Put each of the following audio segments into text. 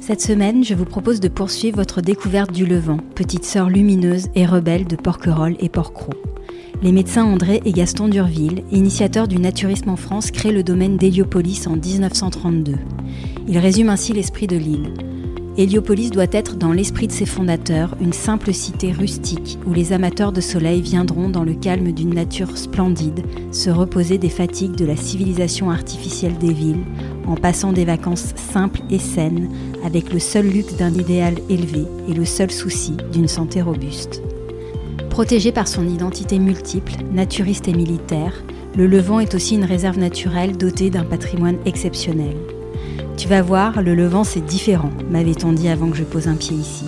Cette semaine, je vous propose de poursuivre votre découverte du Levant, petite sœur lumineuse et rebelle de Porquerolles et Porquerolles. Les médecins André et Gaston d'Urville, initiateurs du naturisme en France, créent le domaine d'Héliopolis en 1932. Ils résument ainsi l'esprit de l'île. Héliopolis doit être, dans l'esprit de ses fondateurs, une simple cité rustique où les amateurs de soleil viendront, dans le calme d'une nature splendide, se reposer des fatigues de la civilisation artificielle des villes, en passant des vacances simples et saines, avec le seul luxe d'un idéal élevé et le seul souci d'une santé robuste. Protégé par son identité multiple, naturiste et militaire, le Levant est aussi une réserve naturelle dotée d'un patrimoine exceptionnel. Tu vas voir, le Levant c'est différent, m'avait-on dit avant que je pose un pied ici.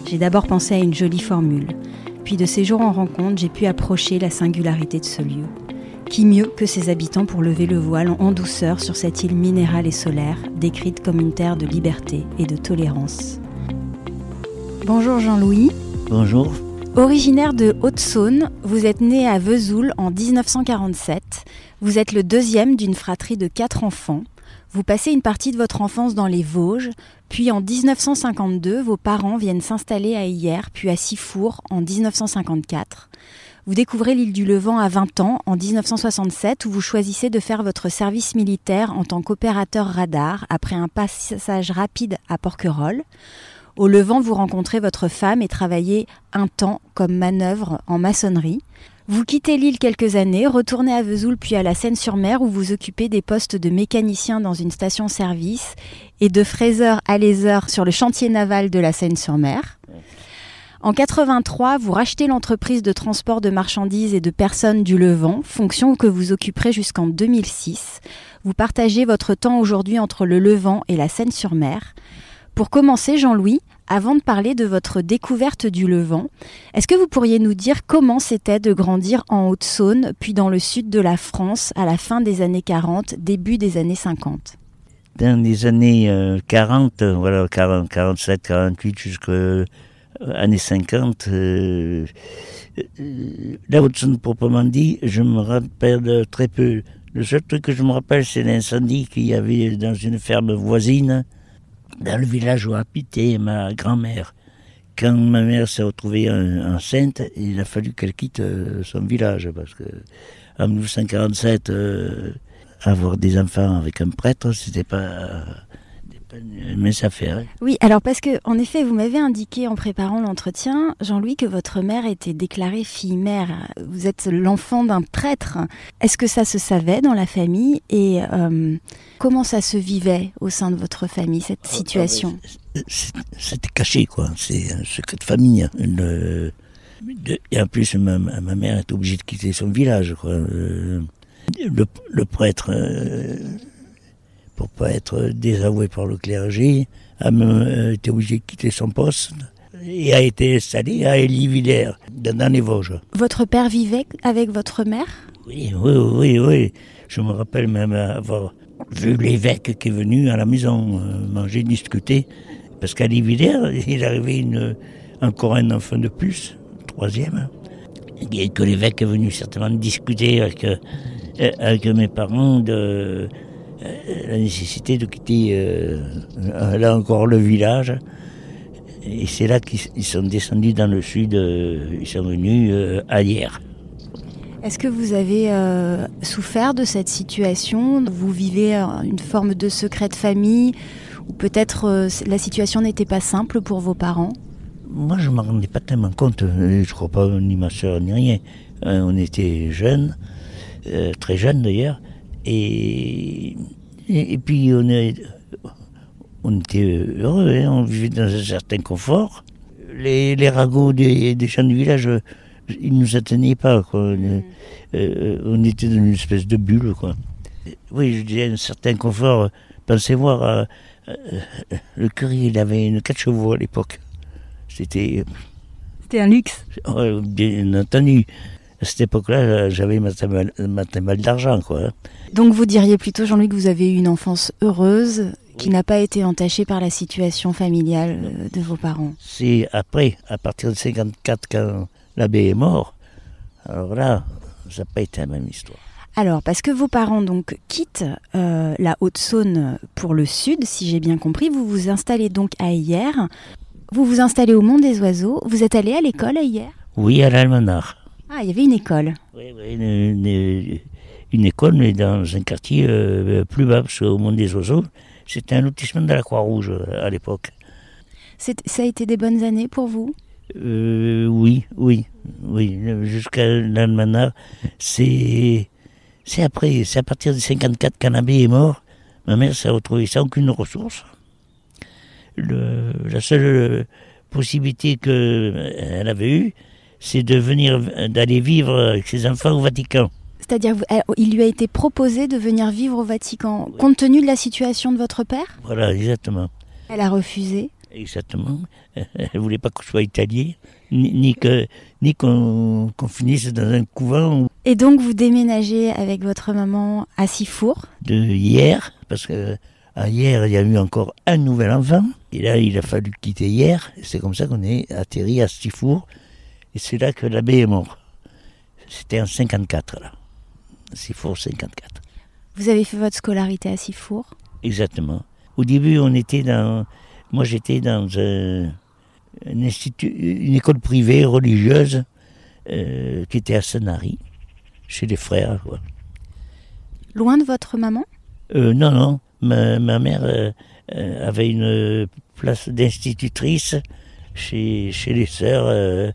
J'ai d'abord pensé à une jolie formule. Puis de séjour en rencontre, j'ai pu approcher la singularité de ce lieu. Qui mieux que ses habitants pour lever le voile en douceur sur cette île minérale et solaire, décrite comme une terre de liberté et de tolérance. Bonjour Jean-Louis. Bonjour. Originaire de Haute-Saône, vous êtes né à Vesoul en 1947. Vous êtes le deuxième d'une fratrie de 4 enfants. Vous passez une partie de votre enfance dans les Vosges, puis en 1952, vos parents viennent s'installer à Hyères, puis à Sifour en 1954. Vous découvrez l'île du Levant à 20 ans, en 1967, où vous choisissez de faire votre service militaire en tant qu'opérateur radar, après un passage rapide à Porquerolles. Au Levant, vous rencontrez votre femme et travaillez un temps comme manœuvre en maçonnerie. Vous quittez l'île quelques années, retournez à Vesoul puis à la Seine-sur-Mer où vous occupez des postes de mécanicien dans une station-service et de fraiseur alaiseur sur le chantier naval de la Seine-sur-Mer. En 83, vous rachetez l'entreprise de transport de marchandises et de personnes du Levant, fonction que vous occuperez jusqu'en 2006. Vous partagez votre temps aujourd'hui entre le Levant et la Seine-sur-Mer. Pour commencer, Jean-Louis, avant de parler de votre découverte du Levant, est-ce que vous pourriez nous dire comment c'était de grandir en Haute-Saône, puis dans le sud de la France, à la fin des années 40, début des années 50 ? Dans les années 40, 47, 48, jusqu'aux années 50, la Haute-Saône proprement dit, je me rappelle très peu. Le seul truc que je me rappelle, c'est l'incendie qu'il y avait dans une ferme voisine, dans le village où habitait ma grand-mère. Quand ma mère s'est retrouvée enceinte, il a fallu qu'elle quitte son village, parce que en 1947, avoir des enfants avec un prêtre, c'était pas une mince affaire. Oui, alors parce que, en effet, vous m'avez indiqué en préparant l'entretien, Jean-Louis, que votre mère était déclarée fille-mère. Vous êtes l'enfant d'un prêtre. Est-ce que ça se savait dans la famille et comment ça se vivait au sein de votre famille, cette situation ? C'était caché, quoi. C'est un secret de famille. Et en plus, ma mère est obligée de quitter son village, quoi. Le prêtre... pour pas être désavoué par le clergé, a même été obligé de quitter son poste et a été installé à Élie-Villers, dans les Vosges. Votre père vivait avec votre mère ? Oui. Je me rappelle même avoir vu l'évêque qui est venu à la maison manger, discuter, parce qu'à Élie-Villers, il arrivait encore un enfant de plus, troisième, et que l'évêque est venu certainement discuter avec mes parents de... la nécessité de quitter là encore le village, et c'est là qu'ils sont descendus dans le sud, ils sont venus à Hyères. Est-ce que vous avez souffert de cette situation ? Vous vivez une forme de secret de famille, ou peut-être la situation n'était pas simple pour vos parents ? Moi je ne m'en rendais pas tellement compte, je crois pas, ni ma soeur ni rien. On était jeunes, très jeunes d'ailleurs. Et puis on était heureux, hein, on vivait dans un certain confort. Les ragots des gens du village, ils ne nous atteignaient pas, quoi. On était dans une espèce de bulle, quoi. Oui, je disais un certain confort. Pensez voir, le curé, il avait une 4 chevaux à l'époque. C'était un luxe. Bien entendu. À cette époque-là, j'avais ma mal d'argent, quoi. Donc vous diriez plutôt, Jean-Louis, que vous avez eu une enfance heureuse, qui n'a pas été entachée par la situation familiale de vos parents. C'est après, à partir de 54, quand l'abbé est mort, alors là, ça n'a pas été la même histoire. Alors, parce que vos parents donc quittent la Haute-Saône pour le sud, si j'ai bien compris, vous vous installez donc à Hyères. Vous vous installez au Mont des Oiseaux. Vous êtes allé à l'école à Hyères ? Oui, à l'Almanach. Ah, il y avait une école. Oui, une école, mais dans un quartier plus bas, parce qu'au Mont des Oiseaux, c'était un lotissement de la Croix-Rouge à l'époque. Ça a été des bonnes années pour vous ? Oui. Jusqu'à l'Almanach, c'est à partir de 54 quand l'abbé est mort. Ma mère s'est retrouvée sans aucune ressource. La seule possibilité qu'elle avait eue, c'est d'aller vivre avec ses enfants au Vatican. C'est-à-dire, il lui a été proposé de venir vivre au Vatican, oui, compte tenu de la situation de votre père ? Voilà, exactement. Elle a refusé ? Exactement. Elle ne voulait pas que je sois italien, ni qu'on finisse dans un couvent. Et donc, vous déménagez avec votre maman à Sifour ? De Hyères, parce qu'à Hyères, il y a eu encore un nouvel enfant. Et là, il a fallu quitter Hyères. C'est comme ça qu'on est atterri à Sifour. Et c'est là que l'abbé est mort. C'était en 54, là. Sifour 54. Vous avez fait votre scolarité à Sifour ? Exactement. Au début, moi, j'étais dans une école privée religieuse qui était à Sanary, chez les frères. Quoi. Loin de votre maman ? Non. Ma mère avait une place d'institutrice chez les sœurs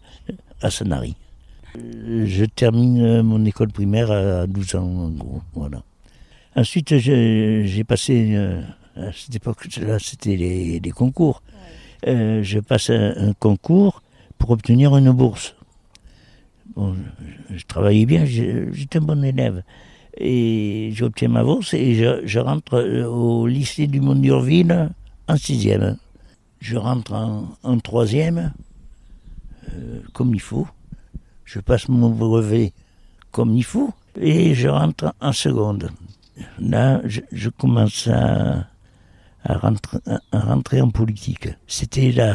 à Sanary. Je termine mon école primaire à 12 ans, en gros. Voilà. Ensuite, j'ai passé, à cette époque-là, c'était les concours. Je passe un concours pour obtenir une bourse. Bon, je travaillais bien, j'étais un bon élève. Et j'obtiens ma bourse et je rentre au lycée du Mont d'Urville en 6e. Je rentre en 3e, comme il faut. Je passe mon brevet comme il faut et je rentre en seconde. Là, je commence à rentrer en politique. C'était la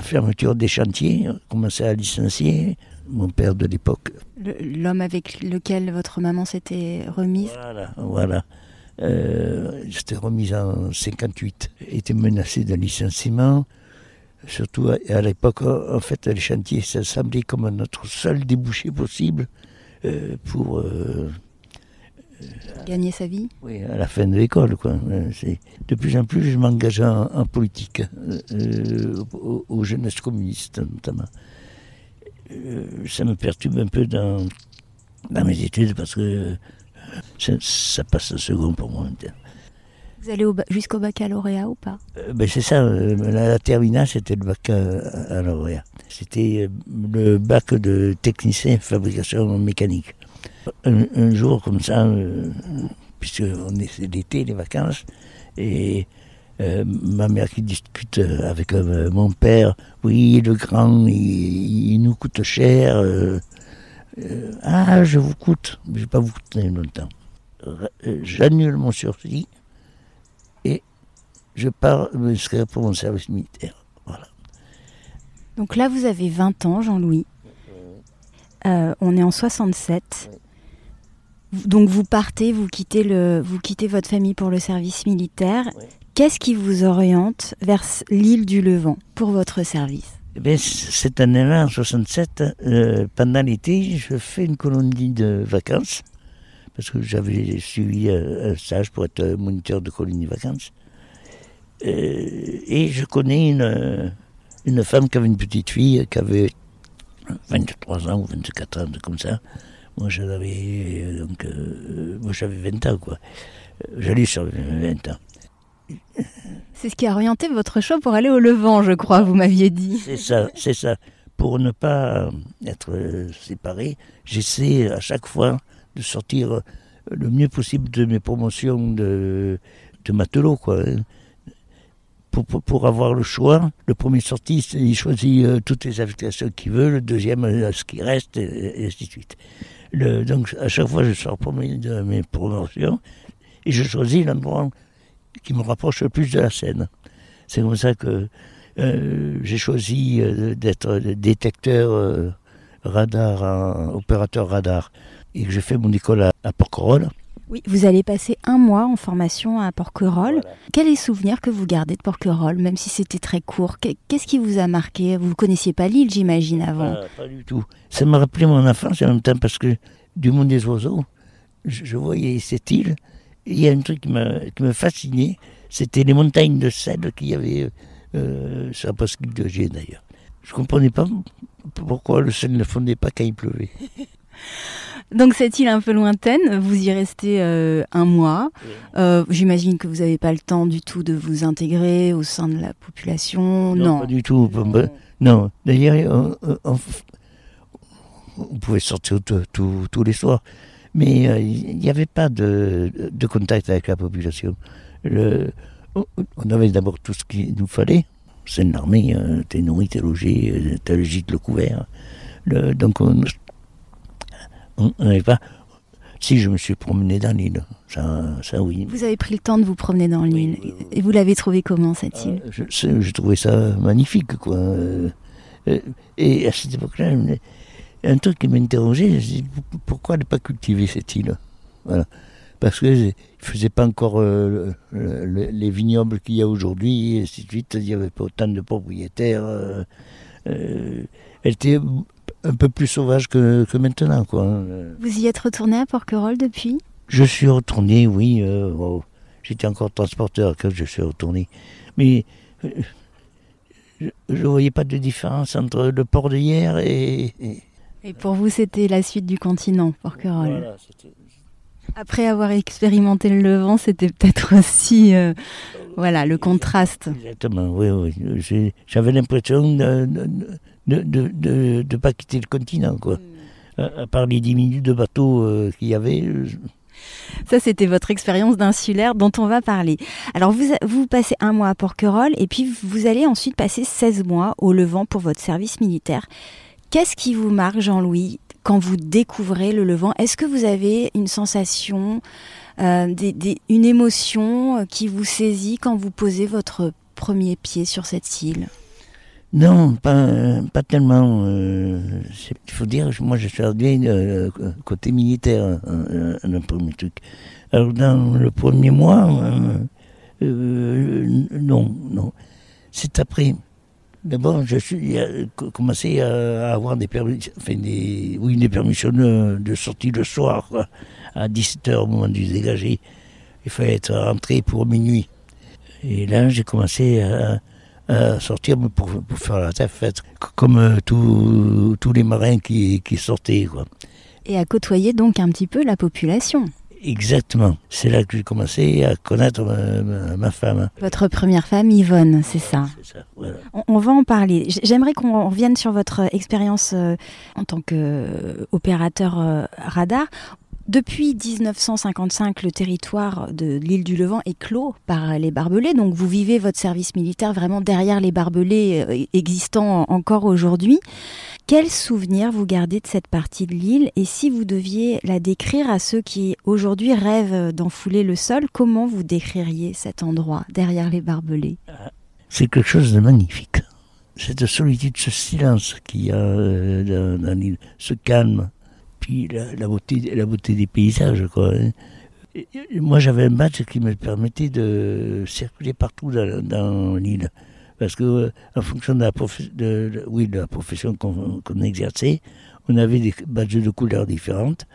fermeture des chantiers, on commençait à licencier mon père de l'époque. L'homme avec lequel votre maman s'était remise ? Voilà. J'étais remise en 58. Était menacé d'un licenciement. Surtout à l'époque, en fait, les chantiers, ça semblait comme notre seul débouché possible pour gagner sa vie. Oui, à la fin de l'école, quoi. De plus en plus, je m'engage en politique, aux jeunesses communistes, notamment. Ça me perturbe un peu dans mes études parce que ça passe un second pour moi. Vous allez jusqu'au baccalauréat ou pas ? C'est ça, la terminale, c'était le baccalauréat. C'était le bac de technicien fabrication mécanique. Un jour comme ça, puisque c'est l'été, les vacances, et ma mère qui discute avec mon père, oui, le grand, il nous coûte cher. Je vous coûte, je ne vais pas vous coûter longtemps. J'annule mon sursis et je pars m'inscrire pour mon service militaire. Voilà. Donc là, vous avez 20 ans, Jean-Louis. On est en 67. Donc vous partez, vous quittez votre famille pour le service militaire. Oui. Qu'est-ce qui vous oriente vers l'île du Levant pour votre service ? Cette année-là, en 67, pendant l'été, je fais une colonie de vacances parce que j'avais suivi un stage pour être moniteur de colonie de vacances. Et je connais une femme qui avait une petite fille qui avait 23 ans ou 24 ans, comme ça. Moi, j'avais 20 ans, quoi. J'allais sur 20 ans. C'est ce qui a orienté votre choix pour aller au Levant, je crois, vous m'aviez dit. C'est ça. Pour ne pas être séparé, j'essaie à chaque fois de sortir le mieux possible de mes promotions de matelot, quoi. Pour avoir le choix, le premier sorti, il choisit toutes les affectations qu'il veut, le deuxième, ce qui reste, et ainsi de suite. Donc, à chaque fois, je sors de mes promotions et je choisis l'endroit qui me rapproche le plus de la Seine. C'est comme ça que j'ai choisi d'être détecteur radar, opérateur radar et que j'ai fait mon école à Porquerolles. Oui, vous allez passer 1 mois en formation à Porquerolles. Voilà. Quel est le souvenir que vous gardez de Porquerolles, même si c'était très court? Qu'est-ce qui vous a marqué? Vous ne connaissiez pas l'île, j'imagine, avant. Pas du tout. Ça m'a rappelé mon enfance en même temps parce que du monde des oiseaux, je voyais cette île. Et il y a un truc qui me fascinait, c'était les montagnes de sel qu'il y avait sur la presqu'île de Gé d'ailleurs. Je ne comprenais pas pourquoi le sel ne fondait pas quand il pleuvait. Donc cette île un peu lointaine, vous y restez 1 mois. J'imagine que vous n'avez pas le temps du tout de vous intégrer au sein de la population. Non, pas du tout. Non, d'ailleurs, on pouvait sortir tous les soirs, mais il n'y avait pas de contact avec la population. On avait d'abord tout ce qu'il nous fallait. C'est une armée, t'es nourri, t'es logé, t'as le gîte, le couvert. Donc on n'avait pas... Si, je me suis promené dans l'île, ça oui. Vous avez pris le temps de vous promener dans l'île. Oui. Et vous l'avez trouvé comment, cette île? Je trouvais ça magnifique, quoi. Et à cette époque-là, un truc qui m'interrogeait, c'est pourquoi ne pas cultiver cette île? Voilà. Parce qu'ils ne faisaient pas encore les vignobles qu'il y a aujourd'hui, et ainsi de suite. Il n'y avait pas autant de propriétaires. Elle était un peu plus sauvage que maintenant, quoi. Vous y êtes retourné à Porquerolles depuis? Je suis retourné, oui. J'étais encore transporteur quand je suis retourné. Mais je ne voyais pas de différence entre le port d'hier et... Et pour vous, c'était la suite du continent, Porquerolles. Voilà, après avoir expérimenté le Levant, c'était peut-être aussi le contraste. Exactement, oui. J'avais l'impression de ne pas quitter le continent, quoi. À part les 10 minutes de bateau qu'il y avait. Ça, c'était votre expérience d'insulaire dont on va parler. Alors, vous passez 1 mois à Porquerolles et puis vous allez ensuite passer 16 mois au Levant pour votre service militaire. Qu'est-ce qui vous marque, Jean-Louis, quand vous découvrez le Levant? Est-ce que vous avez une sensation, une émotion qui vous saisit quand vous posez votre premier pied sur cette île? Non, pas tellement. Il faut dire, moi je suis arrivé côté militaire, un premier truc. Alors dans le premier mois, non. C'est après. D'abord, je suis commencé à avoir des permissions de sortie le soir, quoi, à 17h au moment du dégagé. Il fallait être rentré pour minuit. Et là, j'ai commencé à sortir pour faire la fête, comme tous les marins qui sortaient, quoi. Et à côtoyer donc un petit peu la population. Exactement. C'est là que j'ai commencé à connaître ma femme. Votre première femme, Yvonne, c'est ça. C'est ça, voilà. On va en parler. J'aimerais qu'on revienne sur votre expérience en tant qu'opérateur radar. Depuis 1955, le territoire de l'île du Levant est clos par les barbelés. Donc vous vivez votre service militaire vraiment derrière les barbelés existants encore aujourd'hui. Quel souvenir vous gardez de cette partie de l'île? Et si vous deviez la décrire à ceux qui aujourd'hui rêvent d'enfouler le sol, comment vous décririez cet endroit derrière les barbelés? C'est quelque chose de magnifique. Cette solitude, ce silence qu'il y a dans l'île, ce calme. Puis la beauté des paysages, quoi. Et moi, j'avais un badge qui me permettait de circuler partout dans l'île. Parce que, en fonction de la profession qu'on exerçait, on avait des badges de couleurs différentes.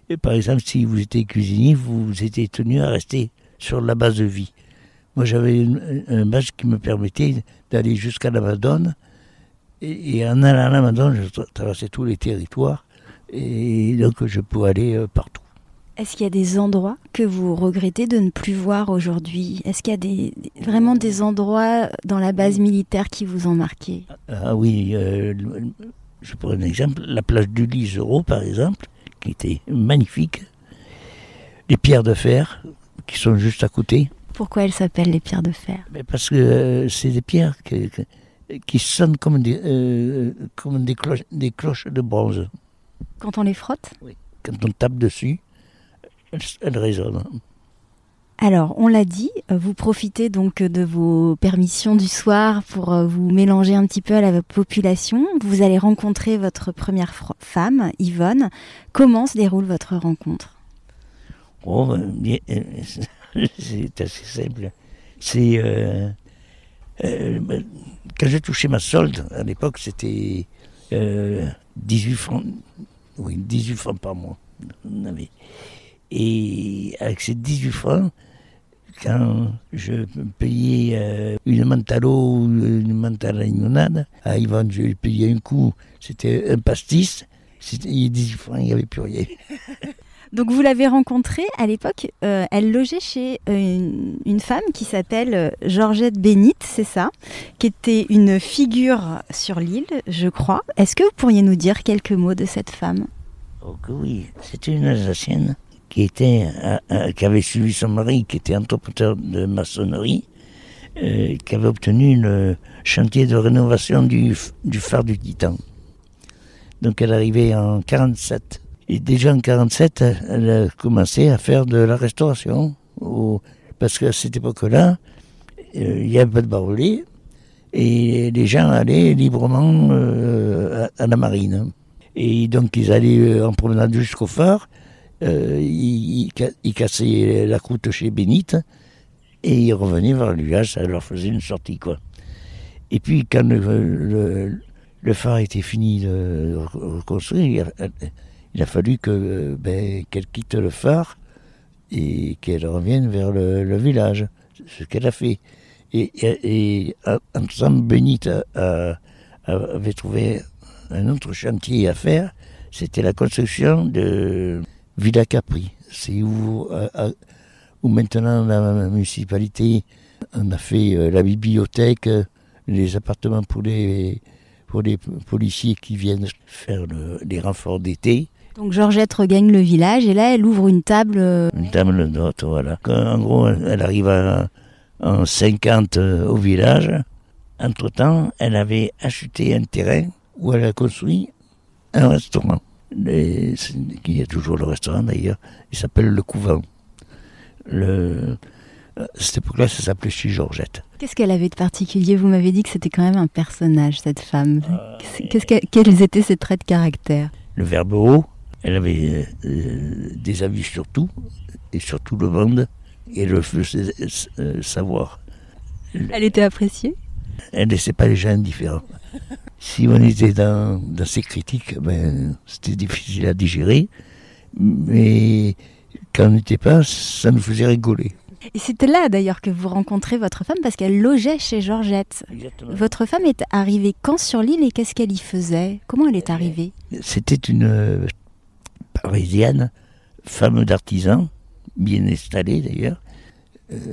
Et par exemple, si vous étiez cuisinier, vous étiez tenu à rester sur la base de vie. Moi, j'avais un badge qui me permettait d'aller jusqu'à la Madone. Et en allant à la Madone, je traversais tous les territoires. Et donc, je pouvais aller partout. Est-ce qu'il y a des endroits que vous regrettez de ne plus voir aujourd'hui? Est-ce qu'il y a vraiment des endroits dans la base militaire qui vous ont marqué? Ah oui, je prends un exemple. La plage du Lisereau, par exemple, qui était magnifique. Les pierres de fer, qui sont juste à côté. Pourquoi elles s'appellent les pierres de fer? Parce que c'est des pierres qui sonnent comme des cloches de bronze. Quand on les frotte? Oui. Quand on tape dessus, elles résonnent. Alors, on l'a dit, vous profitez donc de vos permissions du soir pour vous mélanger un petit peu à la population. Vous allez rencontrer votre première femme, Yvonne. Comment se déroule votre rencontre ? C'est assez simple. C'est quand j'ai touché ma solde, à l'époque, c'était 18 francs. Oui, 18 francs par mois. Et avec ces 18 francs, quand je payais une mentalo ou une mentale à limonade, à Yvonne, je lui payais un coup, c'était un pastis, c'était 18 francs, il n'y avait plus rien. Donc vous l'avez rencontrée à l'époque, elle logeait chez une femme qui s'appelle Georgette Bénite, c'est ça, qui était une figure sur l'île, je crois. Est-ce que vous pourriez nous dire quelques mots de cette femme ? Oh que oui, c'était une Alsacienne qui avait suivi son mari, qui était entrepreneur de maçonnerie, qui avait obtenu le chantier de rénovation du phare du Titan. Donc elle arrivait en 1947. Et déjà en 1947, elle a commencé à faire de la restauration. Parce qu'à cette époque-là, il n'y avait pas de barbelés et les gens allaient librement à la marine. Et donc ils allaient en promenade jusqu'au phare, ils cassaient la croûte chez Bénite et ils revenaient vers le village, ça leur faisait une sortie, quoi. Et puis quand le phare était fini de reconstruire, il a fallu qu'elle quitte le phare et qu'elle revienne vers le village, ce qu'elle a fait. Et ensemble, Bénite avait trouvé un autre chantier à faire, c'était la construction de Villa Capri. C'est où maintenant la municipalité on a fait la bibliothèque, les appartements pour les policiers qui viennent faire les renforts d'été. Donc Georgette regagne le village et là elle ouvre une table. Une table d'hôte, voilà. En gros, elle arrive en 50 au village. Entre-temps, elle avait acheté un terrain où elle a construit un restaurant. Il y a toujours le restaurant d'ailleurs. Il s'appelle Le Couvent. À cette époque-là, ça s'appelait chez Georgette. Qu'est-ce qu'elle avait de particulier ? Vous m'avez dit que c'était quand même un personnage, cette femme. Quels étaient ses traits de caractère ? Le verbe haut. Elle avait des avis sur tout, et sur tout le monde, et elle le faisait savoir. Elle était appréciée ? Elle ne laissait pas les gens indifférents. Si on était dans ses critiques, c'était difficile à digérer, mais quand on n'était pas, ça nous faisait rigoler. Et c'était là d'ailleurs que vous rencontrez votre femme, parce qu'elle logeait chez Georgette. Exactement. Votre femme est arrivée quand sur l'île et qu'est-ce qu'elle y faisait ? Comment elle est arrivée ? C'était une parisienne, femme d'artisan, bien installée d'ailleurs.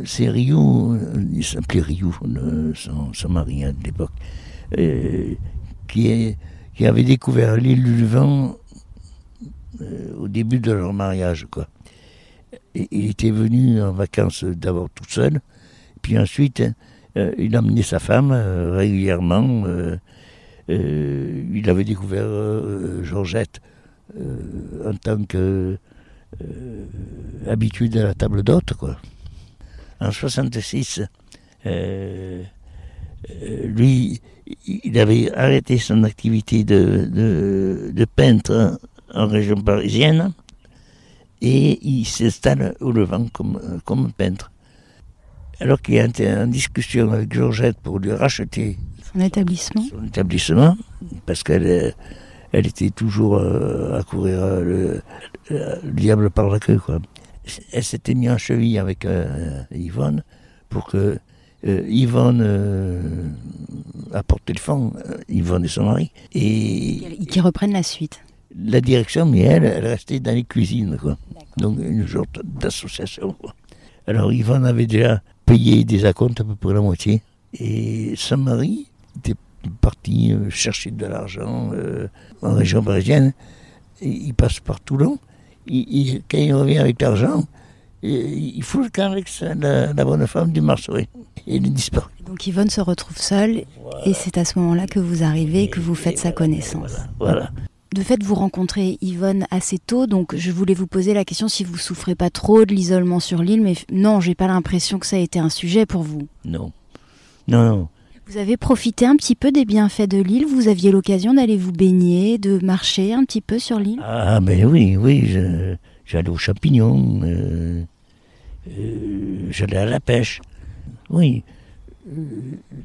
C'est Rioux, il s'appelait Rioux, son mari à l'époque, qui avait découvert l'île du Vent au début de leur mariage, quoi. Et il était venu en vacances d'abord tout seul, puis ensuite il emmenait sa femme régulièrement. Il avait découvert Georgette en tant qu'habitude à la table d'hôte, quoi. En 1966, lui, il avait arrêté son activité de peintre en région parisienne et il s'installe au Levant comme peintre. Alors qu'il était en discussion avec Georgette pour lui racheter son établissement, parce qu'elle était toujours à courir le diable par la queue, quoi. Elle s'était mise en cheville avec Yvonne pour que Yvonne apporte le fond, Yvonne et son mari. Et qui reprennent la suite. La direction, mais elle restait dans les cuisines, quoi. Donc une sorte d'association, quoi. Alors Yvonne avait déjà payé des acomptes à peu près la moitié. Et son mari était parti chercher de l'argent en région parisienne. Et il passe par Toulon. Quand il revient avec l'argent, il fout le camp avec la bonne femme du Marceau. Et il disparaît. Donc Yvonne se retrouve seule, voilà. Et c'est à ce moment-là que vous arrivez et que vous faites sa connaissance. Voilà. de fait, vous rencontrez Yvonne assez tôt, donc je voulais vous poser la question si vous souffrez pas trop de l'isolement sur l'île, mais non, j'ai pas l'impression que ça a été un sujet pour vous. Non, non. Vous avez profité un petit peu des bienfaits de l'île, vous aviez l'occasion d'aller vous baigner, de marcher un petit peu sur l'île? Ah ben oui, j'allais aux champignons, j'allais à la pêche, oui.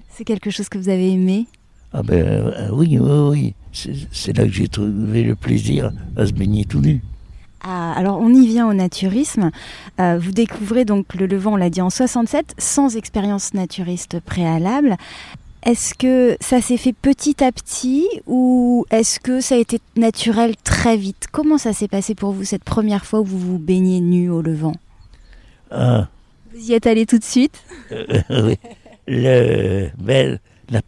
C'est quelque chose que vous avez aimé? Ah ben oui. C'est là que j'ai trouvé le plaisir à se baigner tout nu. Ah, alors on y vient au naturisme. Vous découvrez donc le Levant, on l'a dit en 67, sans expérience naturiste préalable. Est-ce que ça s'est fait petit à petit ou est-ce que ça a été naturel très vite? Comment ça s'est passé pour vous cette première fois où vous vous baignez nu au Levant? Ah. Vous y êtes allé tout de suite? Oui. La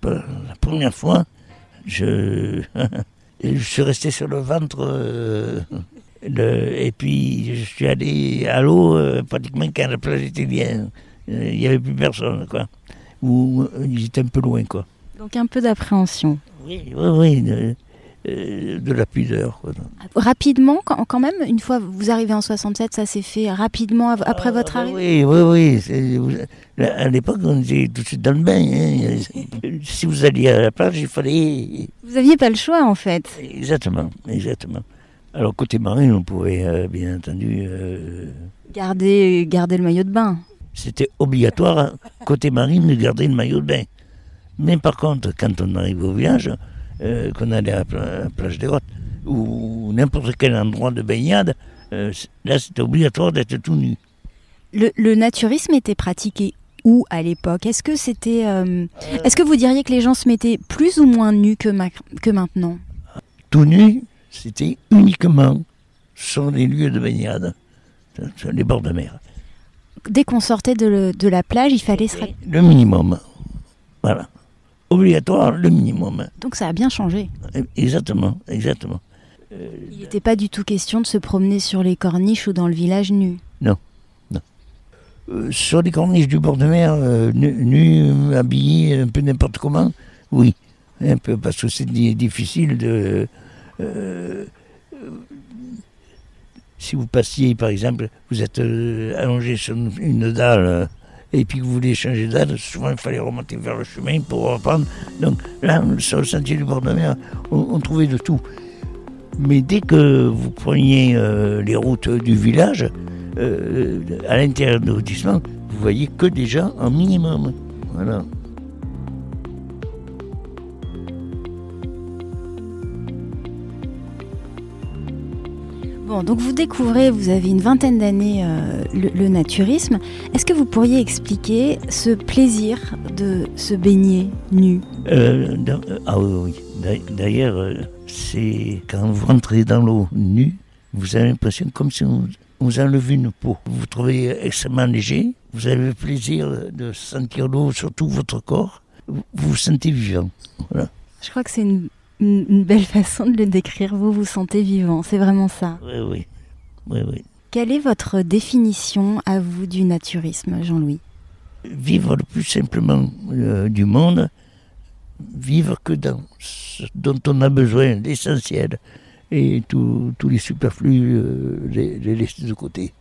première fois, je suis resté sur le ventre et puis je suis allé à l'eau pratiquement quand la plage était bien. Il n'y avait plus personne, quoi. Ou ils étaient un peu loin, quoi. Donc un peu d'appréhension. Oui, de la pudeur, quoi. Rapidement, quand même, une fois vous arrivez en 67, ça s'est fait rapidement après votre arrivée? Oui. À l'époque, on était tout de suite dans le bain. Hein. Si vous alliez à la plage, il fallait... Vous n'aviez pas le choix, en fait. Exactement. Alors, côté marine, on pouvait, bien entendu... Garder le maillot de bain. C'était obligatoire, côté marine, de garder le maillot de bain. Mais par contre, quand on arrive au village... qu'on allait à la plage des Grottes ou n'importe quel endroit de baignade, là c'était obligatoire d'être tout nu. Le naturisme était pratiqué où à l'époque? Est-ce que c'était, est-ce que vous diriez que les gens se mettaient plus ou moins nus que maintenant? Tout nu, c'était uniquement sur les lieux de baignade, sur les bords de mer. Dès qu'on sortait de la plage, il fallait se... Le minimum, voilà. Obligatoire, le minimum. Donc ça a bien changé. Exactement. Il n'était pas du tout question de se promener sur les corniches ou dans le village nu. Non. Sur les corniches du bord de mer, nu, habillé un peu n'importe comment, oui. Un peu, parce que c'est difficile de... si vous passiez, par exemple, vous êtes allongé sur une dalle... et puis que vous voulez changer de dalle, souvent il fallait remonter vers le chemin pour reprendre. Donc là, sur le sentier du bord de mer, on trouvait de tout. Mais dès que vous preniez les routes du village, à l'intérieur de lotissement, vous voyez que des gens en minimum. Voilà. Bon, donc vous découvrez, vous avez une vingtaine d'années le naturisme. Est-ce que vous pourriez expliquer ce plaisir de se baigner nu? Ah oui. D'ailleurs, c'est quand vous rentrez dans l'eau nue, vous avez l'impression comme si on vous enlevait une peau. Vous vous trouvez extrêmement léger, vous avez le plaisir de sentir l'eau sur tout votre corps, vous vous sentez vivant. Voilà. Je crois que c'est une belle façon de le décrire. Vous vous sentez vivant, c'est vraiment ça. Oui. Quelle est votre définition à vous du naturisme, Jean-Louis? Vivre le plus simplement du monde, vivre que dans ce dont on a besoin, l'essentiel, et tous les superflus, les laisser de côté.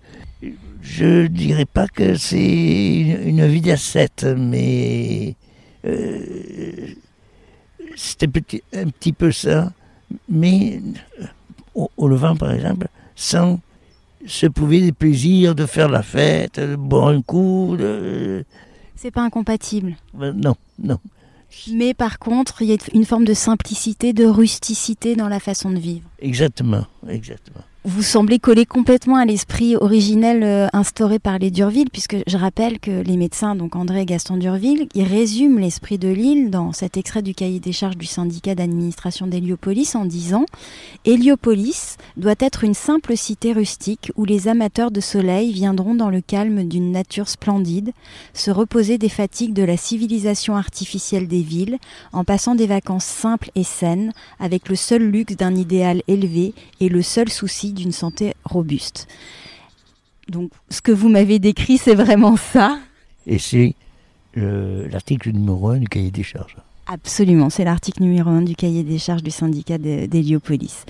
Je dirais pas que c'est une vie d'ascète, mais c'était un petit peu ça, mais au Levant par exemple, sans se prouver des plaisirs de faire la fête, de boire un coup. C'est pas incompatible. Non. Mais par contre, il y a une forme de simplicité, de rusticité dans la façon de vivre. Exactement. Vous semblez coller complètement à l'esprit originel instauré par les Durville, puisque je rappelle que les médecins, donc André et Gaston Durville, ils résument l'esprit de l'île dans cet extrait du cahier des charges du syndicat d'administration d'Héliopolis en disant « Héliopolis doit être une simple cité rustique où les amateurs de soleil viendront dans le calme d'une nature splendide, se reposer des fatigues de la civilisation artificielle des villes, en passant des vacances simples et saines, avec le seul luxe d'un idéal élevé et le seul souci d'une santé robuste. » Donc, ce que vous m'avez décrit, c'est vraiment ça. Et c'est l'article numéro 1 du cahier des charges. Absolument, c'est l'article numéro 1 du cahier des charges du syndicat d'Héliopolis.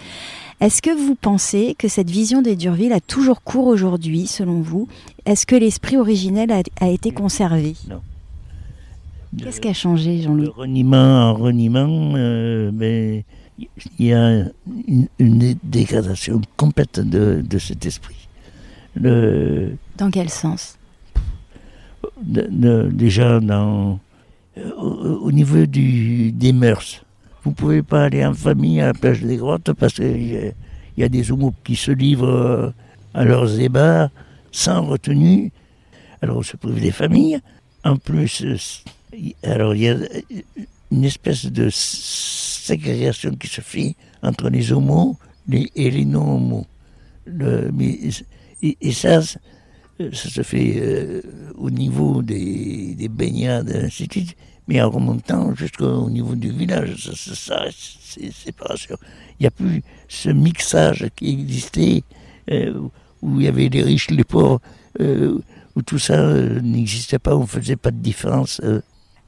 Est-ce que vous pensez que cette vision des Durville a toujours cours aujourd'hui, selon vous? Est-ce que l'esprit originel a été conservé? Non. Qu'est-ce qui a changé, De Jean-Louis? reniement en reniement, il y a une dégradation complète de cet esprit. Dans quel sens? Déjà au niveau des mœurs. Vous ne pouvez pas aller en famille à la plage des Grottes parce qu'il y a des homos qui se livrent à leurs ébats sans retenue. Alors on se prive des familles. En plus, alors il y a une espèce de ségrégation qui se fait entre les homos et les non-homos. Et ça se fait au niveau des baignades, et ainsi de suite, mais en remontant jusqu'au niveau du village, ça reste séparation. Il n'y a plus ce mixage qui existait, où il y avait les riches, les pauvres, où tout ça n'existait pas, on ne faisait pas de différence.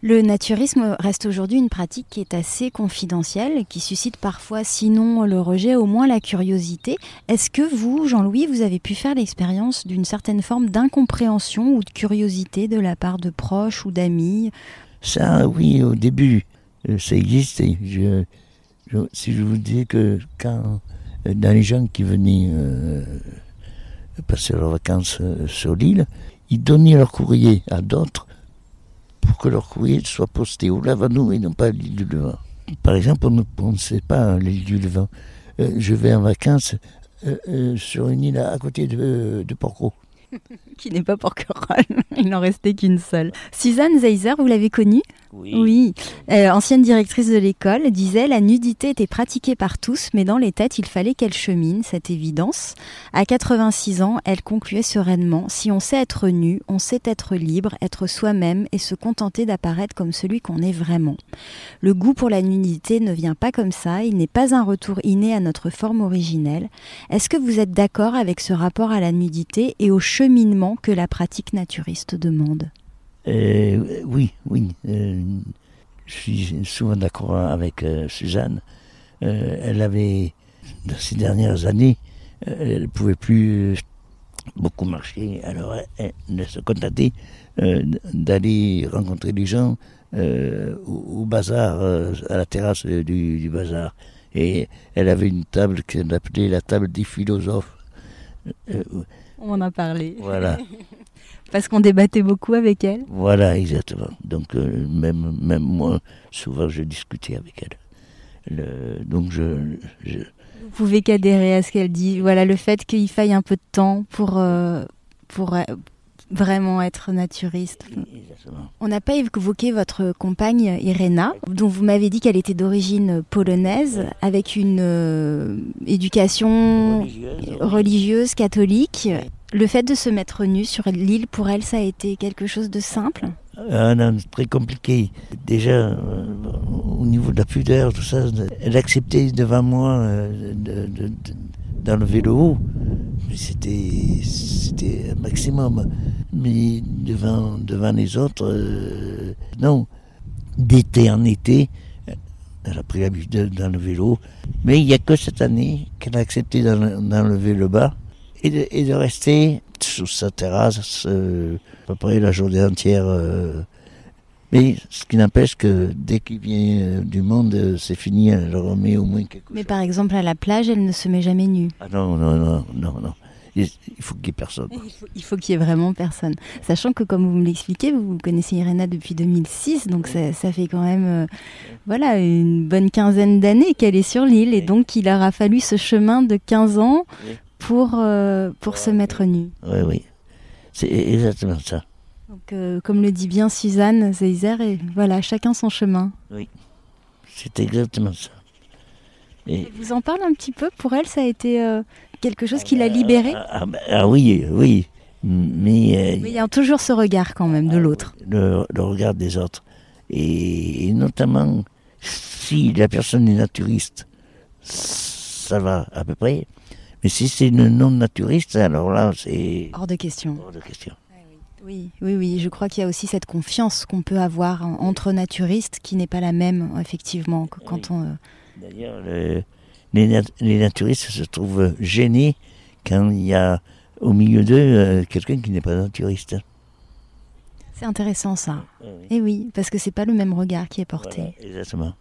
Le naturisme reste aujourd'hui une pratique qui est assez confidentielle, qui suscite parfois, sinon le rejet, au moins la curiosité. Est-ce que vous, Jean-Louis, vous avez pu faire l'expérience d'une certaine forme d'incompréhension ou de curiosité de la part de proches ou d'amis? Ça, oui, au début, ça existait. Si je vous disais que quand, dans les gens qui venaient passer leurs vacances sur l'île, ils donnaient leur courrier à d'autres pour que leur courrier soit posté au Lavano et non pas à l'île du Levant. Par exemple, on ne sait pas l'île du Levant. Je vais en vacances sur une île à côté de Porquerolles. Qui n'est pas Porquerolles, il n'en restait qu'une seule. Suzanne Zeiser, vous l'avez connue? Oui. Ancienne directrice de l'école, disait « La nudité était pratiquée par tous, mais dans les têtes, il fallait qu'elle chemine, cette évidence. » À 86 ans, elle concluait sereinement « Si on sait être nu, on sait être libre, être soi-même et se contenter d'apparaître comme celui qu'on est vraiment. Le goût pour la nudité ne vient pas comme ça, il n'est pas un retour inné à notre forme originelle. Est-ce que vous êtes d'accord avec ce rapport à la nudité et au cheminement que la pratique naturiste demande ? Oui. Je suis souvent d'accord avec Suzanne. Elle avait, dans ces dernières années, elle ne pouvait plus beaucoup marcher. Alors elle se contentait d'aller rencontrer les gens au bazar, à la terrasse du bazar. Et elle avait une table qu'elle appelait la table des philosophes. On en a parlé. Voilà. Parce qu'on débattait beaucoup avec elle. Voilà, exactement. Donc même moi, souvent je discutais avec elle. Donc Vous pouvez qu'adhérer à ce qu'elle dit. Voilà, le fait qu'il faille un peu de temps pour vraiment être naturiste. Exactement. On n'a pas évoqué votre compagne Irena, dont vous m'avez dit qu'elle était d'origine polonaise, avec une éducation religieuse catholique. Le fait de se mettre nue sur l'île, pour elle, ça a été quelque chose de simple? Non, très compliqué. Déjà, au niveau de la pudeur, tout ça, elle acceptait devant moi d'enlever le haut. Mais c'était un maximum. Mais devant les autres, non. D'été en été, elle a pris l'habitude d'enlever le haut. Mais il n'y a que cette année qu'elle a accepté d'enlever le bas et de rester sur sa terrasse à peu près la journée entière. Mais ce qui n'empêche que dès qu'il vient du monde, c'est fini, elle remet au moins quelque chose. Mais par exemple, à la plage, elle ne se met jamais nue. Ah non. Il faut qu'il y ait personne. Il faut qu'il y ait vraiment personne. Sachant que, comme vous me l'expliquez, vous connaissez Irena depuis 2006, donc ça fait quand même une bonne quinzaine d'années qu'elle est sur l'île. Et donc, il aura fallu ce chemin de 15 ans pour se mettre nue. Oui. C'est exactement ça. Donc, comme le dit bien Suzanne Zeiser, et voilà, chacun son chemin. Oui, c'est exactement ça. Et vous en parlez un petit peu? Pour elle, ça a été quelque chose qui l'a libérée? Oui. Mais il y a toujours ce regard quand même de l'autre. Le regard des autres. Et notamment, si la personne est naturiste, ça va à peu près. Mais si c'est une non-naturiste, alors là, c'est... Hors de question. Oui, oui, oui. Je crois qu'il y a aussi cette confiance qu'on peut avoir entre naturistes qui n'est pas la même, effectivement, que quand on... D'ailleurs, les naturistes se trouvent gênés quand il y a au milieu d'eux quelqu'un qui n'est pas naturiste. C'est intéressant ça. Oui. Et oui, parce que c'est pas le même regard qui est porté. Voilà, exactement.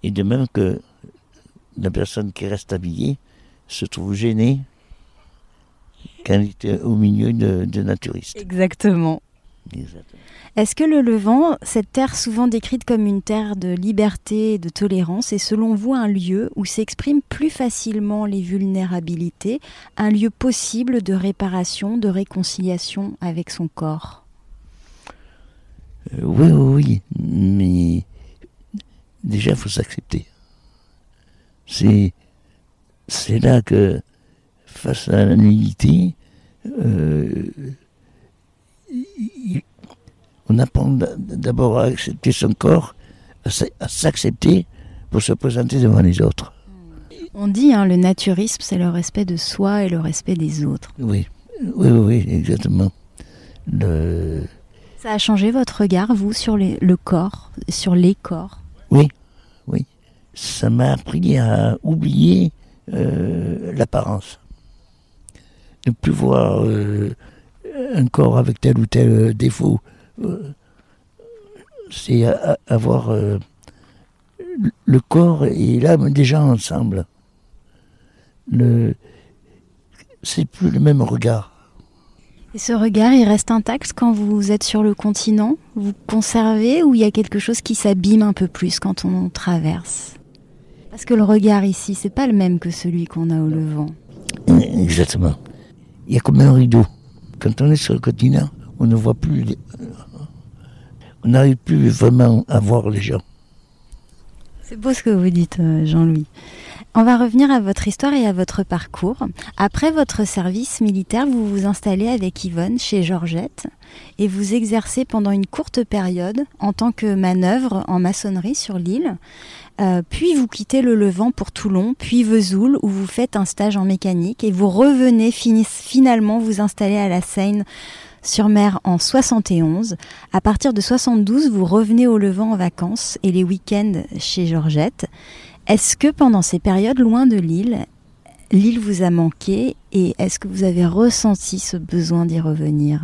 Et de même que la personne qui reste habillée se trouve gênée quand elle est au milieu de naturistes. Exactement. Exactement. Est-ce que le Levant, cette terre souvent décrite comme une terre de liberté et de tolérance, est selon vous un lieu où s'expriment plus facilement les vulnérabilités, un lieu possible de réparation, de réconciliation avec son corps ? Oui, mais déjà il faut s'accepter. C'est là que face à la nullité, on apprend d'abord à accepter son corps, à s'accepter pour se présenter devant les autres. On dit, le naturisme, c'est le respect de soi et le respect des autres. Oui, exactement. Ça a changé votre regard, vous, sur le corps, sur les corps ? Oui. Ça m'a appris à oublier l'apparence. Ne plus voir un corps avec tel ou tel défaut. C'est avoir le corps et l'âme déjà ensemble. C'est plus le même regard. Et ce regard, il reste intact quand vous êtes sur le continent ? Vous conservez ou il y a quelque chose qui s'abîme un peu plus quand on traverse ? Parce que le regard ici, c'est pas le même que celui qu'on a au Levant. Exactement. Il y a comme un rideau. Quand on est sur le continent, on ne voit plus... On n'arrive plus vraiment à voir les gens. C'est beau ce que vous dites, Jean-Louis. On va revenir à votre histoire et à votre parcours. Après votre service militaire, vous vous installez avec Yvonne chez Georgette et vous exercez pendant une courte période en tant que manœuvre en maçonnerie sur l'île. Puis vous quittez le Levant pour Toulon, puis Vesoul où vous faites un stage en mécanique et vous revenez finalement vous installer à la Seine-sur-Mer en 71. À partir de 72, vous revenez au Levant en vacances et les week-ends chez Georgette. Est-ce que pendant ces périodes loin de l'île vous a manqué et est-ce que vous avez ressenti ce besoin d'y revenir ?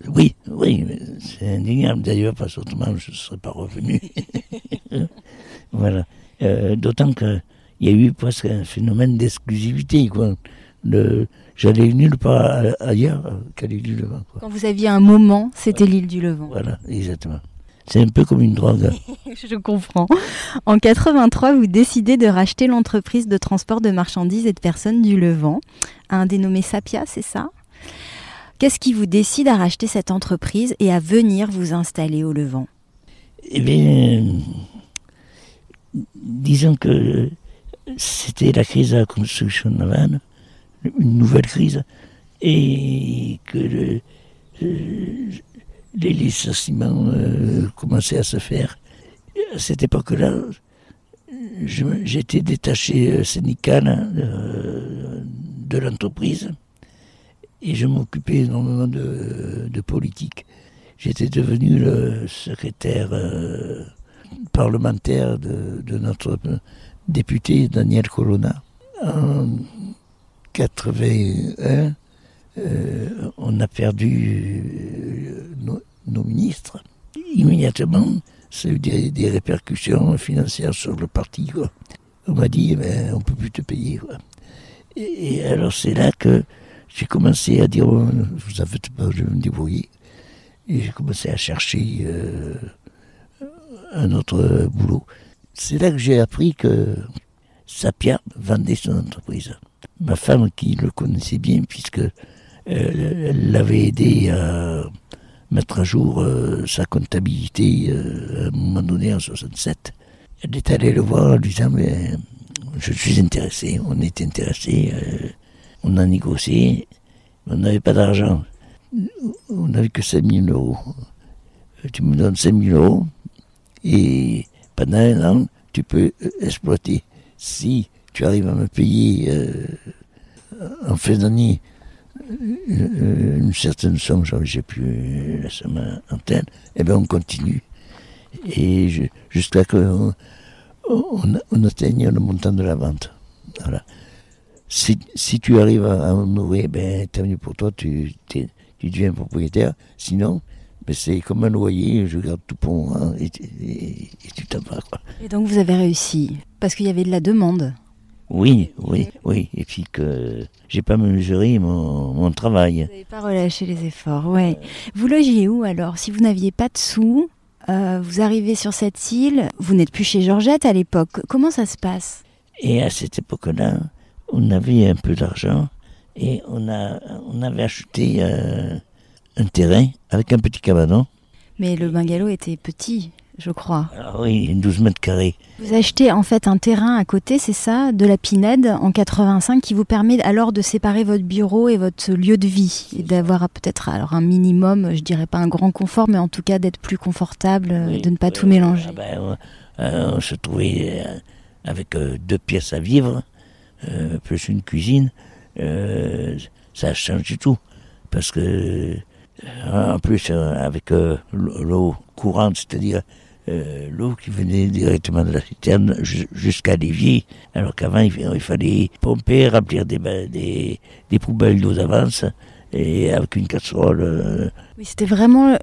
Oui, c'est indéniable d'ailleurs, parce qu'autrement je ne serais pas revenu. Voilà. D'autant qu'il y a eu presque un phénomène d'exclusivité, quoi. J'allais nulle part ailleurs qu'à l'île du Levant, quoi. Quand vous aviez un moment, c'était l'île du Levant. Voilà, exactement. C'est un peu comme une drogue. Je comprends. En 83, vous décidez de racheter l'entreprise de transport de marchandises et de personnes du Levant, un dénommé Sapia, c'est ça ? Qu'est-ce qui vous décide à racheter cette entreprise et à venir vous installer au Levant ? Eh bien, disons que c'était la crise de la construction navale, une nouvelle crise, et que les licenciements commençaient à se faire. À cette époque-là, j'étais détaché syndical de l'entreprise et je m'occupais énormément de politique. J'étais devenu le secrétaire parlementaire de notre député Daniel Colonna. En 81, on a perdu nos ministres. Immédiatement, ça a eu des répercussions financières sur le parti, quoi. On m'a dit, on ne peut plus te payer, quoi. Et alors c'est là que j'ai commencé à dire, vous en faites pas, je vais me débrouiller. Et j'ai commencé à chercher un autre boulot. C'est là que j'ai appris que Sapia vendait son entreprise. Ma femme, qui le connaissait bien, puisque elle l'avait aidé à mettre à jour sa comptabilité à un moment donné en 67. Elle est allée le voir en lui disant, je suis intéressé, on est intéressé, on a négocié, on n'avait pas d'argent, on n'avait que 5 000 euros. Tu me donnes 5 000 euros et pendant 1 an, tu peux exploiter. Si tu arrives à me payer en fin d'année une certaine somme, j'ai plus la somme en tête, et bien on continue. Et jusqu'à qu'on on atteigne le montant de la vente. Voilà. Si tu arrives à en ouvrir, ben, tant mieux pour toi, tu deviens propriétaire. Sinon, ben, c'est comme un loyer, je garde tout pour moi et tu t'en vas, quoi. Et donc vous avez réussi, parce qu'il y avait de la demande. Oui. Et puis que j'ai pas mesuré mon travail. Vous n'avez pas relâché les efforts, ouais. Vous logiez où alors? Si vous n'aviez pas de sous, vous arrivez sur cette île, vous n'êtes plus chez Georgette à l'époque. Comment ça se passe? Et à cette époque-là, on avait un peu d'argent et on avait acheté un terrain avec un petit cabanon. Mais le bungalow était petit, je crois. Ah oui, 12 mètres carrés. Vous achetez en fait un terrain à côté, c'est ça, de la Pinède en 85 qui vous permet alors de séparer votre bureau et votre lieu de vie et d'avoir peut-être alors un minimum, je dirais pas un grand confort, mais en tout cas d'être plus confortable, de ne pas tout mélanger. On se trouvait avec 2 pièces à vivre, plus une cuisine, ça change tout. Parce que, en plus, avec l'eau courante, c'est-à-dire l'eau qui venait directement de la citerne jusqu'à l'évier, alors qu'avant il fallait pomper, remplir des poubelles d'eau d'avance, et avec une casserole. Oui, c'était vraiment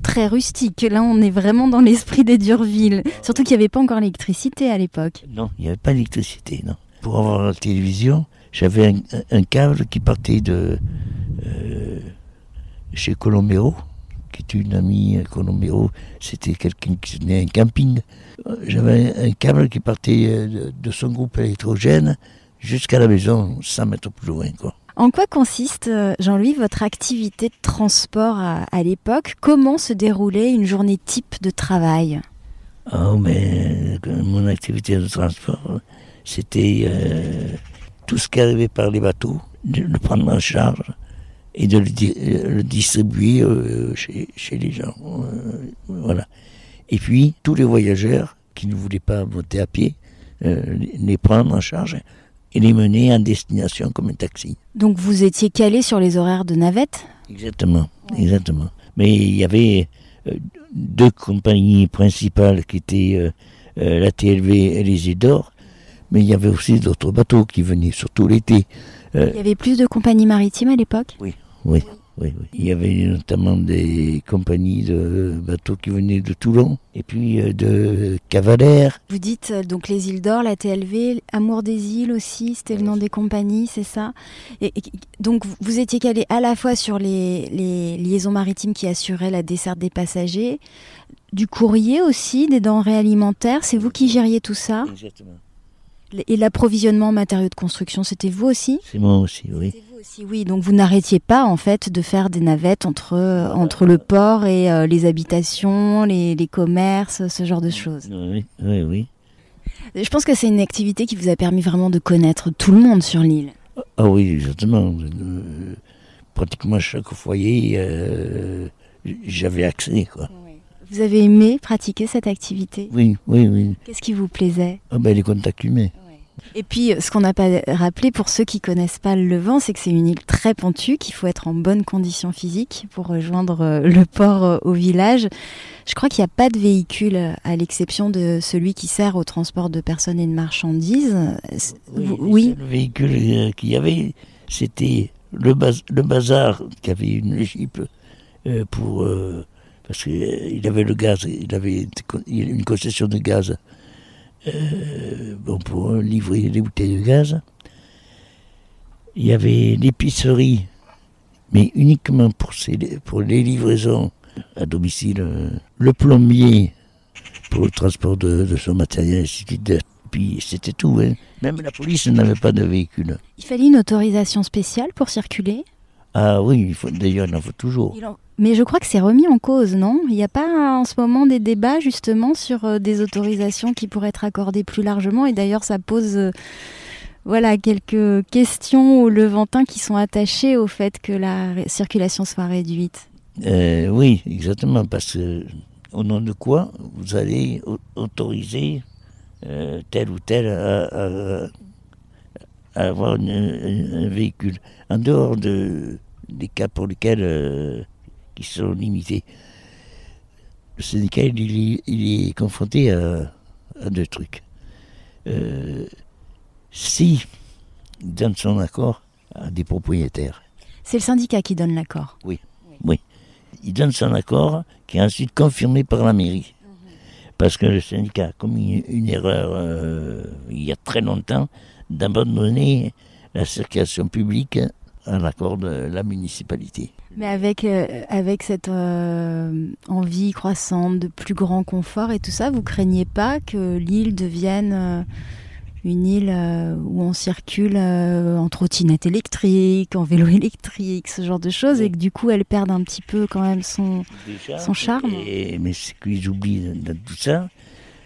très rustique. Là, on est vraiment dans l'esprit des Durville. Surtout qu'il n'y avait pas encore l'électricité à l'époque. Non, il n'y avait pas d'électricité, non. Pour avoir la télévision, j'avais un câble qui partait de chez Colombero, qui est une amie. Colombero, c'était quelqu'un qui tenait un camping. J'avais un câble qui partait de son groupe électrogène jusqu'à la maison, 100 mètres plus loin, quoi. En quoi consiste, Jean-Louis, votre activité de transport à l'époque? Comment se déroulait une journée type de travail? Oh, mais mon activité de transport, c'était tout ce qui arrivait par les bateaux, de le prendre en charge et de le distribuer chez les gens. Voilà. Et puis, tous les voyageurs qui ne voulaient pas monter à pied, les prendre en charge et les mener en destination comme un taxi. Donc vous étiez calé sur les horaires de navette? Exactement. Mais il y avait 2 compagnies principales qui étaient la TLV et les Isidore, mais il y avait aussi d'autres bateaux qui venaient, surtout l'été. Il y avait plus de compagnies maritimes à l'époque? Oui. Il y avait notamment des compagnies de bateaux qui venaient de Toulon et puis de Cavalère. Vous dites donc les îles d'Or, la TLV, Amour des îles aussi, c'était le nom des compagnies, c'est ça? Et donc vous étiez calé à la fois sur les liaisons maritimes qui assuraient la desserte des passagers, du courrier aussi, des denrées alimentaires, c'est vous qui gériez tout ça? Exactement. Et l'approvisionnement en matériaux de construction, c'était vous aussi? C'est moi aussi, oui. C'est vous aussi, oui. Donc vous n'arrêtiez pas en fait de faire des navettes entre le port et les habitations, les commerces, ce genre de choses. Oui. Je pense que c'est une activité qui vous a permis vraiment de connaître tout le monde sur l'île. Ah oui, exactement. Pratiquement chaque foyer, j'avais accès, quoi. Vous avez aimé pratiquer cette activité? Oui. Qu'est-ce qui vous plaisait? Les contacts humains. Et puis, ce qu'on n'a pas rappelé pour ceux qui ne connaissent pas le Levant, c'est que c'est une île très pentue, qu'il faut être en bonne condition physique pour rejoindre le port au village. Je crois qu'il n'y a pas de véhicule, à l'exception de celui qui sert au transport de personnes et de marchandises. Oui. Le véhicule qu'il y avait, c'était le bazar qui avait une Jeep pour... parce qu'il avait le gaz, il avait une concession de gaz pour livrer les bouteilles de gaz. Il y avait l'épicerie, mais uniquement pour les livraisons à domicile. Le plombier pour le transport de son matériel, puis c'était tout. Hein. Même la police n'avait pas de véhicule. Il fallait une autorisation spéciale pour circuler? Ah oui, d'ailleurs il en faut toujours. Mais je crois que c'est remis en cause, non? Il n'y a pas en ce moment des débats justement sur des autorisations qui pourraient être accordées plus largement, et d'ailleurs ça pose quelques questions aux Levantins qui sont attachés au fait que la circulation soit réduite. Oui, exactement, parce que au nom de quoi vous allez autoriser tel ou tel à avoir un véhicule. En dehors de des cas pour lesquels qui sont limités. Le syndicat, il est confronté à deux trucs. Si il donne son accord à des propriétaires. C'est le syndicat qui donne l'accord. Oui. Il donne son accord qui est ensuite confirmé par la mairie. Parce que le syndicat a commis une erreur il y a très longtemps d'abandonner la circulation publique à l'accord de la municipalité. Mais avec cette envie croissante de plus grand confort et tout ça, vous craignez pas que l'île devienne une île où on circule en trottinette électrique, en vélo électrique, ce genre de choses, et que du coup elle perde un petit peu quand même son charme. Mais ce qu'ils oublient dans tout ça,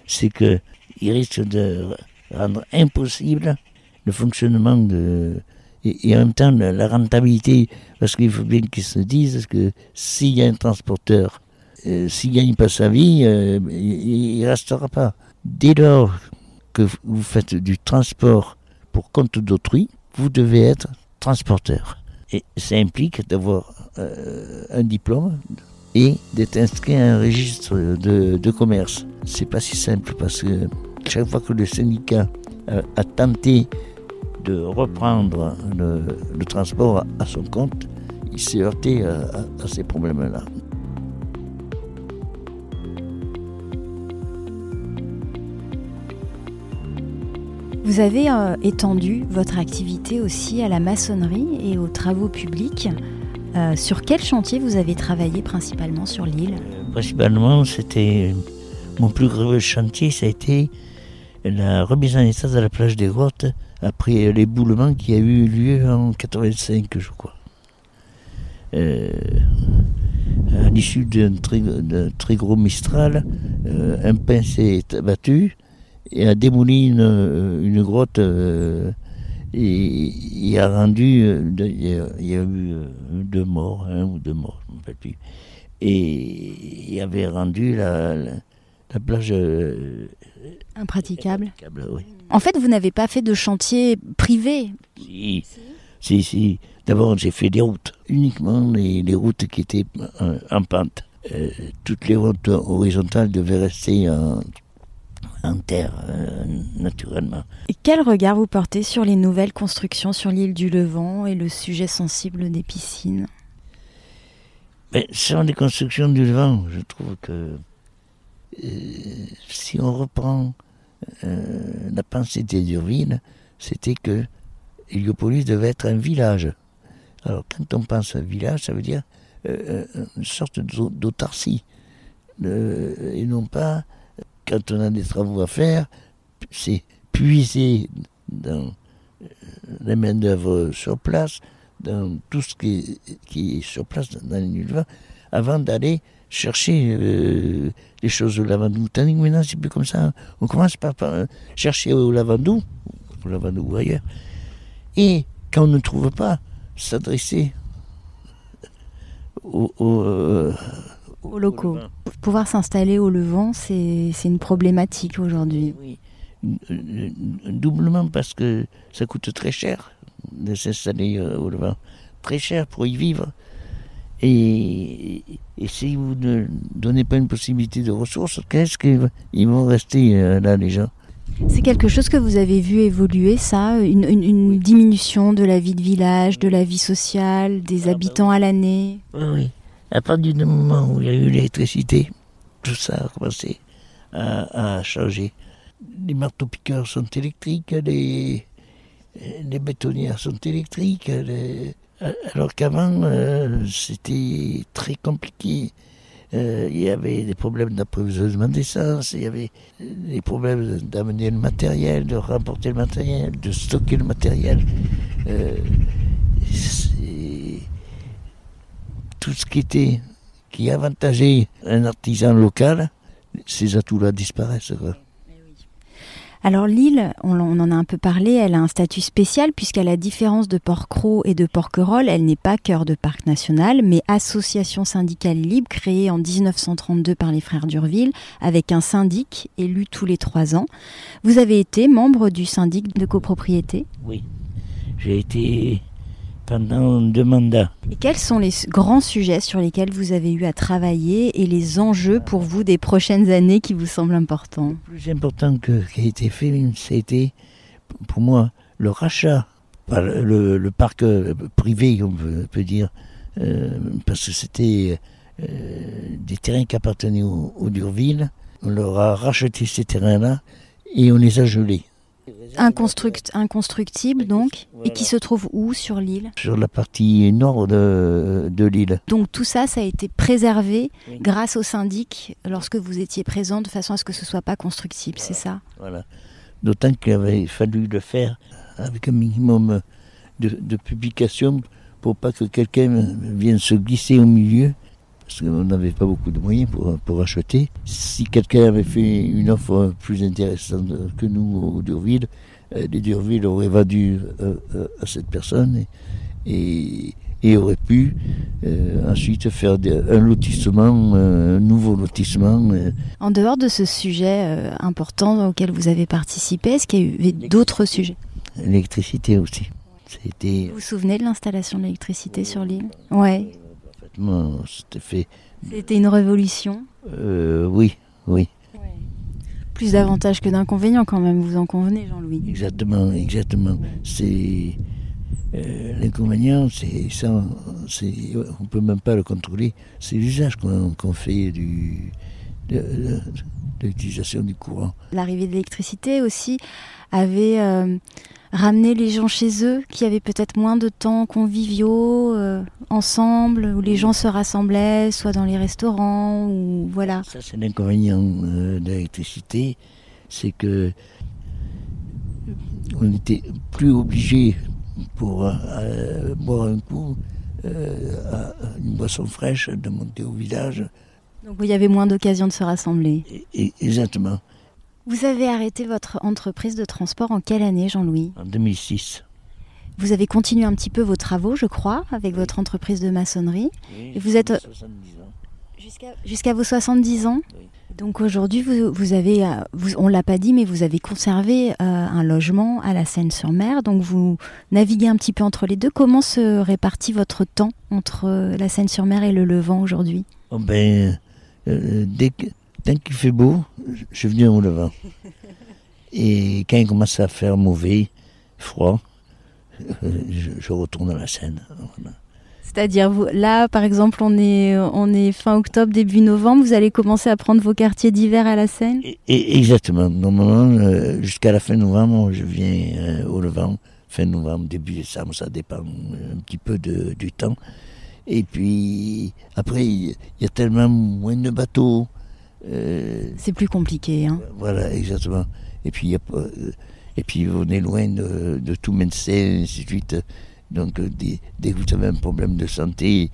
c'est qu'ils risquent de rendre impossible le fonctionnement et en même temps la rentabilité, parce qu'il faut bien qu'ils se disent que s'il y a un transporteur, s'il ne gagne pas sa vie, il ne restera pas. Dès lors que vous faites du transport pour compte d'autrui, vous devez être transporteur. Et ça implique d'avoir un diplôme et d'être inscrit à un registre de commerce. C'est pas si simple parce que chaque fois que le syndicat a tenté de reprendre le transport à son compte, il s'est heurté à ces problèmes-là. Vous avez étendu votre activité aussi à la maçonnerie et aux travaux publics. Sur quel chantier vous avez travaillé principalement sur l'île ? Principalement, c'était mon plus gros chantier, ça a été la remise en état de la plage des Grottes après l'éboulement qui a eu lieu en 85, je crois. À l'issue d'un très gros Mistral, un pin s'est abattu et a démoli une grotte et a rendu, il y a eu un ou deux morts, je ne me rappelle plus, et il avait rendu la plage impraticable. Oui. En fait, vous n'avez pas fait de chantier privé ? Si. D'abord, j'ai fait des routes, uniquement les routes qui étaient en pente. Toutes les routes horizontales devaient rester en terre, naturellement. Et quel regard vous portez sur les nouvelles constructions sur l'île du Levant et le sujet sensible des piscines ? Sur les constructions du Levant, je trouve que si on reprend la pensée d'Urville, c'était que Héliopolis devait être un village. Alors quand on pense à un village, ça veut dire une sorte d'autarcie. Et non pas, quand on a des travaux à faire, c'est puiser dans les main-d'œuvre sur place, dans tout ce qui est sur place dans les lieux de vin, avant d'aller chercher les choses au Lavandou. Tandis que maintenant, c'est plus comme ça. On commence par chercher au Lavandou ou ailleurs. Et quand on ne trouve pas, s'adresser aux locaux. Pouvoir s'installer au Levant, c'est une problématique aujourd'hui. Oui, doublement parce que ça coûte très cher de s'installer au Levant. Très cher pour y vivre. Et si vous ne donnez pas une possibilité de ressources, qu'est-ce qu'ils vont rester là, les gens ? C'est quelque chose que vous avez vu évoluer, ça, une diminution de la vie de village, de la vie sociale, des habitants à l'année. Oui. À partir du moment où il y a eu l'électricité, tout ça a commencé à changer. Les marteaux-piqueurs sont électriques, les bétonnières sont électriques, alors qu'avant, c'était très compliqué. Il y avait des problèmes d'approvisionnement d'essence, il y avait des problèmes d'amener le matériel, de remporter le matériel, de stocker le matériel. Tout ce qui avantageait un artisan local, ces atouts-là disparaissent. Alors l'île, on en a un peu parlé, elle a un statut spécial puisqu'à la différence de Porquerolles et de Porquerolles, elle n'est pas cœur de parc national, mais association syndicale libre créée en 1932 par les frères d'Urville avec un syndic élu tous les 3 ans. Vous avez été membre du syndic de copropriété ? Oui, j'ai été pendant 2 mandats. Et quels sont les grands sujets sur lesquels vous avez eu à travailler et les enjeux pour vous des prochaines années qui vous semblent importants? Le plus important qui a été fait, c'était pour moi le rachat par le parc privé, on peut dire, parce que c'était des terrains qui appartenaient au Durville. On leur a racheté ces terrains-là et on les a gelés. Inconstructible donc, voilà. Et qui se trouve où sur l'île? Sur la partie nord de l'île. Donc tout ça, ça a été préservé grâce au syndic lorsque vous étiez présent de façon à ce que ce ne soit pas constructible, voilà. C'est ça? Voilà. D'autant qu'il avait fallu le faire avec un minimum de publication pour pas que quelqu'un vienne se glisser au milieu. Parce qu'on n'avait pas beaucoup de moyens pour acheter. Si quelqu'un avait fait une offre plus intéressante que nous au Durville, les Durville auraient vendu à cette personne et auraient pu ensuite faire un lotissement, un nouveau lotissement. En dehors de ce sujet important auquel vous avez participé, est-ce qu'il y a eu d'autres sujets? L'électricité aussi. Vous vous souvenez de l'installation de l'électricité sur l'île? Ouais. C'était une révolution? Oui. Ouais. Plus d'avantages que d'inconvénients quand même, vous en convenez, Jean-Louis? Exactement. C'est l'inconvénient, c'est ça, on peut même pas le contrôler. C'est l'usage qu'on fait de l'utilisation du courant. L'arrivée de l'électricité aussi avait ramené les gens chez eux, qui avaient peut-être moins de temps conviviaux, ensemble, où les gens se rassemblaient, soit dans les restaurants, ou voilà. Ça, c'est l'inconvénient de l'électricité, c'est que on n'était plus obligé pour boire un coup, une boisson fraîche, de monter au village. Donc il y avait moins d'occasions de se rassembler. Exactement. Vous avez arrêté votre entreprise de transport en quelle année, Jean-Louis? En 2006. Vous avez continué un petit peu vos travaux, je crois, avec votre entreprise de maçonnerie. Oui, et vous êtes 70 ans. Jusqu'à vos 70 ans. Oui. Donc aujourd'hui, vous avez, on ne l'a pas dit, mais vous avez conservé un logement à la Seine-sur-Mer. Donc vous naviguez un petit peu entre les deux. Comment se répartit votre temps entre la Seine-sur-Mer et le Levant aujourd'hui? Oh ben, dès qu'il fait beau, je viens au Levant. Et quand il commence à faire mauvais, froid, je retourne à la Seine. Voilà. C'est-à-dire, là, par exemple, on est fin octobre, début novembre, vous allez commencer à prendre vos quartiers d'hiver à la Seine? Exactement. Normalement, jusqu'à la fin novembre, je viens au Levant. Fin novembre, début décembre, ça dépend un petit peu du temps. Et puis, après, il y a tellement moins de bateaux. C'est plus compliqué, hein. Voilà, exactement. Et puis on est loin de tout médecin, et ainsi de suite. Donc, dès que vous avez un problème de santé,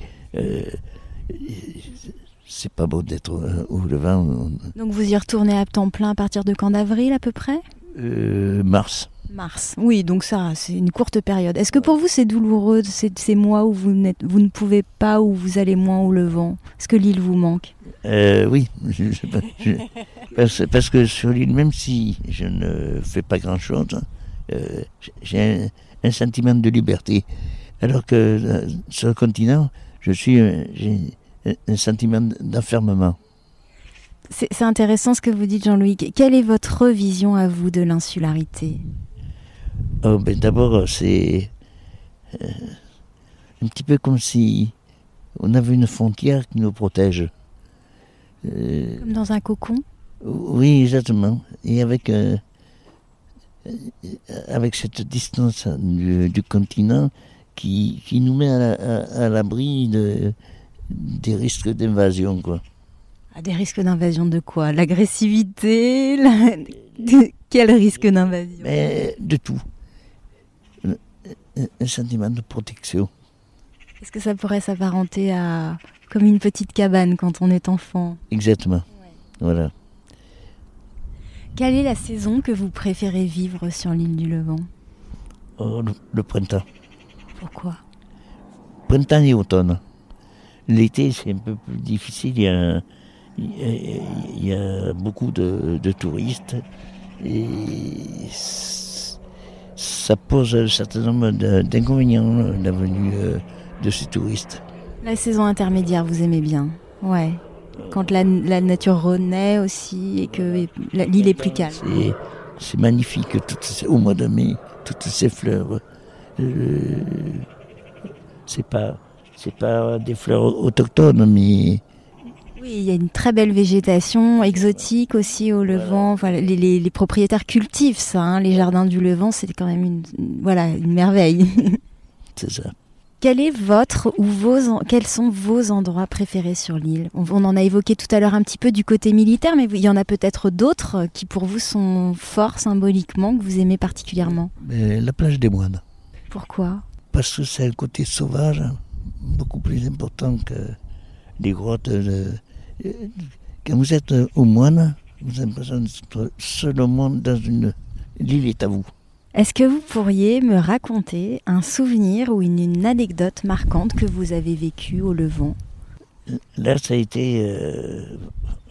c'est pas bon d'être au Levant. Donc, vous y retournez à temps plein à partir de quand, d'avril à peu près? Mars. Mars, oui, donc ça, c'est une courte période. Est-ce que pour vous, c'est douloureux, ces mois où vous ne pouvez pas, où vous allez moins au Levant? Est-ce que l'île vous manque? Oui, parce que sur l'île, même si je ne fais pas grand-chose, j'ai un sentiment de liberté. Alors que sur le continent, j'ai un sentiment d'enfermement. C'est intéressant ce que vous dites, Jean-Louis. Quelle est votre vision à vous de l'insularité? D'abord, c'est un petit peu comme si on avait une frontière qui nous protège. Comme dans un cocon? Oui, exactement. Et avec cette distance du continent qui nous met à l'abri des risques d'invasion, quoi. Des risques d'invasion de quoi? L'agressivité? Quel risque d'invasion? De tout. Un sentiment de protection. Est-ce que ça pourrait s'apparenter à comme une petite cabane quand on est enfant? Exactement. Ouais. Voilà. Quelle est la saison que vous préférez vivre sur l'île du Levant? Le printemps. Pourquoi? Printemps et automne. L'été, c'est un peu plus difficile. Il y a beaucoup de touristes et ça pose un certain nombre d'inconvénients, la venue de ces touristes. La saison intermédiaire, vous aimez bien? Ouais. Quand la nature renaît aussi et que l'île est plus calme. C'est magnifique, au mois de mai, toutes ces fleurs. C'est pas des fleurs autochtones, mais... Oui, il y a une très belle végétation exotique aussi au Levant. Voilà, les propriétaires cultivent ça, hein. Les jardins du Levant, c'est quand même une merveille. C'est ça. Quels sont vos endroits préférés sur l'île? On en a évoqué tout à l'heure un petit peu du côté militaire, mais il y en a peut-être d'autres qui pour vous sont forts symboliquement, que vous aimez particulièrement. La plage des Moines. Pourquoi? Parce que c'est un côté sauvage, beaucoup plus important que les grottes. Quand vous êtes aux Moines, vous avez l'impression d'être seul au monde dans l'île est à vous. Est-ce que vous pourriez me raconter un souvenir ou une anecdote marquante que vous avez vécue au Levant? Là, ça a été...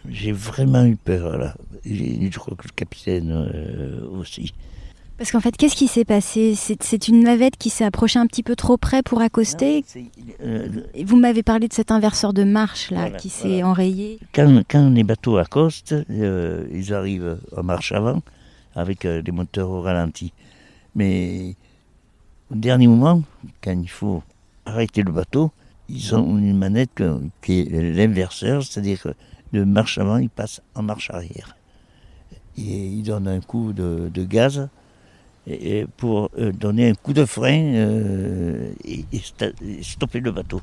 j'ai vraiment eu peur, là. Je crois que le capitaine aussi. Parce qu'en fait, qu'est-ce qui s'est passé? C'est une navette qui s'est approchée un petit peu trop près pour accoster. Vous m'avez parlé de cet inverseur de marche là, qui s'est enrayé. Quand les bateaux accostent, ils arrivent en marche avant avec les moteurs au ralenti. Mais au dernier moment, quand il faut arrêter le bateau, ils ont une manette qui est l'inverseur, c'est-à-dire que de marche avant, ils passent en marche arrière. Et ils donnent un coup de gaz pour donner un coup de frein et stopper le bateau.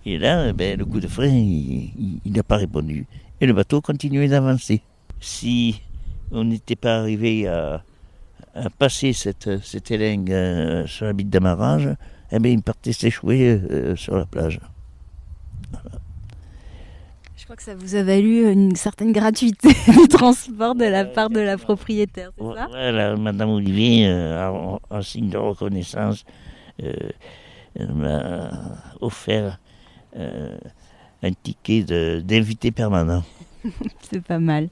Et là, le coup de frein, il n'a pas répondu. Et le bateau continuait d'avancer. Si on n'était pas arrivé à passer cette élingue sur la bite d'amarrage, il partait s'échouer sur la plage. Voilà. Je crois que ça vous a valu une certaine gratuité du transport de la part de la propriétaire, c'est ça? Voilà, Madame Olivier, en signe de reconnaissance, m'a offert un ticket d'invité permanent. C'est pas mal.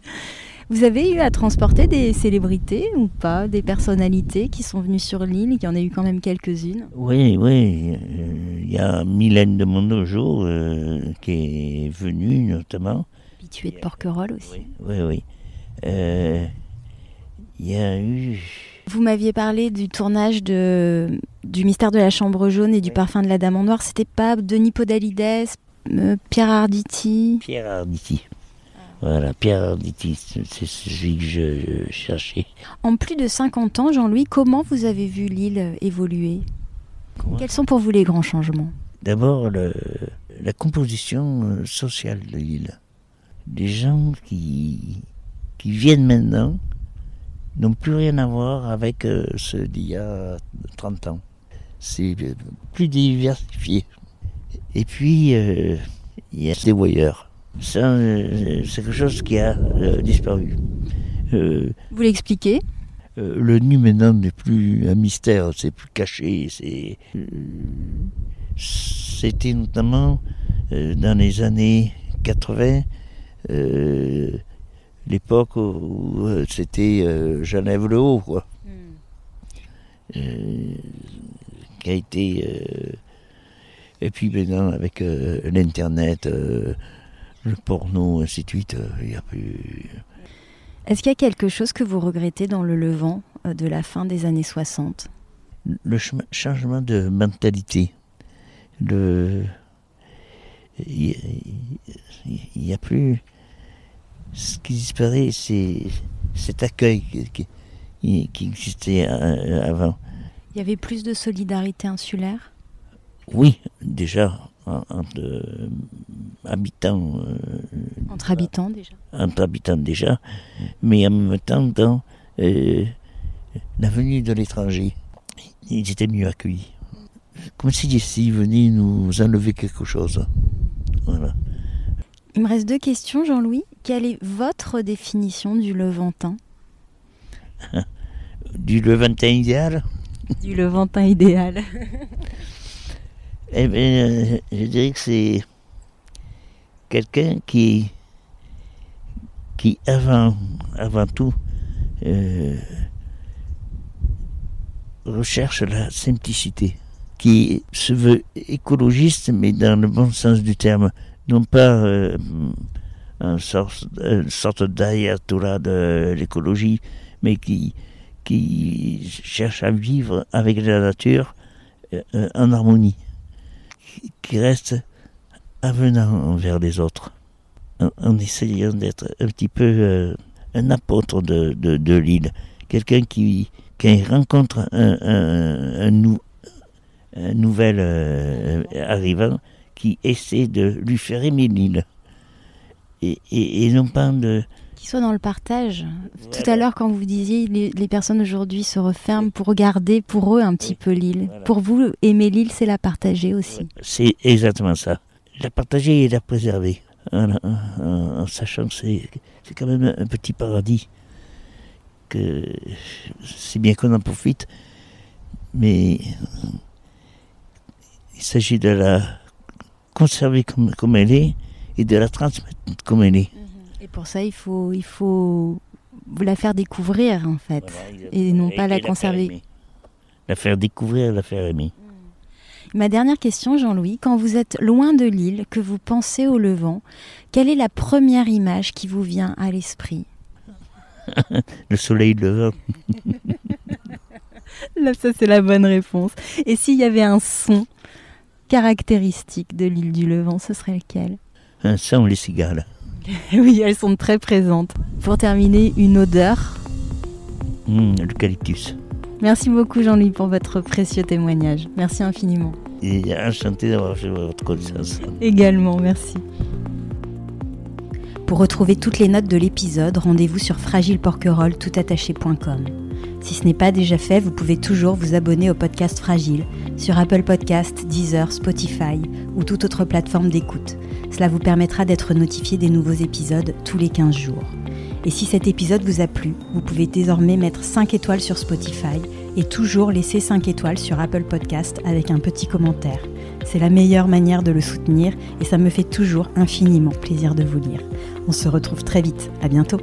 Vous avez eu à transporter des célébrités ou pas? Des personnalités qui sont venues sur l'île? Il y en a eu quand même quelques-unes. Oui. Il y a Mylène de Mondojo qui est venue notamment. Habituée de Porquerolles aussi. Oui. Il y a eu... Vous m'aviez parlé du tournage du Mystère de la Chambre jaune et du Parfum de la Dame en noir. C'était pas Denis Podalides, Pierre Arditi? Pierre Arditi. Voilà, Pierre Arditi, c'est celui que je cherchais. En plus de 50 ans, Jean-Louis, comment vous avez vu l'île évoluer? Quels sont pour vous les grands changements? D'abord, la composition sociale de l'île. Les gens qui viennent maintenant n'ont plus rien à voir avec ceux d'il y a 30 ans. C'est plus diversifié. Et puis, il y a des voyeurs. Ça, c'est quelque chose qui a disparu. Vous l'expliquez? Le nu maintenant n'est plus un mystère, c'est plus caché. C'était notamment dans les années 80, l'époque où c'était j'enlève le haut, quoi. Qui a été... et puis maintenant, avec l'internet, le porno, ainsi de suite, il n'y a plus... Est-ce qu'il y a quelque chose que vous regrettez dans le Levant de la fin des années 60? Le changement de mentalité. Il n'y a plus... Ce qui disparaît, c'est cet accueil qui existait avant. Il y avait plus de solidarité insulaire? Oui, déjà, entre habitants. Entre habitants déjà? Entre habitants déjà, mais en même temps, dans la venue de l'étranger, ils étaient mieux accueillis. Comme s'ils venaient nous enlever quelque chose. Voilà. Il me reste 2 questions, Jean-Louis. Quelle est votre définition du Levantin? Du Levantin idéal? Du Levantin idéal. Eh bien, je dirais que c'est quelqu'un qui avant tout, recherche la simplicité, qui se veut écologiste, mais dans le bon sens du terme. Non pas une sorte d'ayatollah de l'écologie, mais qui cherche à vivre avec la nature en harmonie, qui reste avenant envers les autres, en essayant d'être un petit peu un apôtre de l'île, quelqu'un qui rencontre un nouvel arrivant, qui essaie de lui faire aimer l'île, et non pas de... Qu'il soit dans le partage. Voilà. Tout à l'heure, quand vous disiez les personnes aujourd'hui se referment pour garder pour eux un petit peu l'île. Voilà. Pour vous, aimer l'île, c'est la partager aussi. C'est exactement ça. La partager et la préserver. En sachant que c'est quand même un petit paradis. Que c'est bien qu'on en profite, mais il s'agit de la conserver comme elle est et de la transmettre comme elle est. Et pour ça, il faut vous la faire découvrir, en fait, voilà, et non pas la conserver. La faire découvrir, la faire aimer. Ma dernière question, Jean-Louis, quand vous êtes loin de l'île, que vous pensez au Levant, quelle est la première image qui vous vient à l'esprit ? Le soleil levant. Là, ça, c'est la bonne réponse. Et s'il y avait un son caractéristique de l'île du Levant, ce serait lequel ? Un son, les cigales. Oui, elles sont très présentes. Pour terminer, une odeur. L'eucalyptus. Merci beaucoup, Jean-Louis, pour votre précieux témoignage. Merci infiniment. Et enchanté d'avoir fait votre connaissance. Également, merci. Pour retrouver toutes les notes de l'épisode, rendez-vous sur fragileporquerolle.com. Si ce n'est pas déjà fait, vous pouvez toujours vous abonner au podcast Fragile sur Apple Podcasts, Deezer, Spotify ou toute autre plateforme d'écoute. Cela vous permettra d'être notifié des nouveaux épisodes tous les 15 jours. Et si cet épisode vous a plu, vous pouvez désormais mettre 5 étoiles sur Spotify et toujours laisser 5 étoiles sur Apple Podcasts avec un petit commentaire. C'est la meilleure manière de le soutenir et ça me fait toujours infiniment plaisir de vous lire. On se retrouve très vite. À bientôt.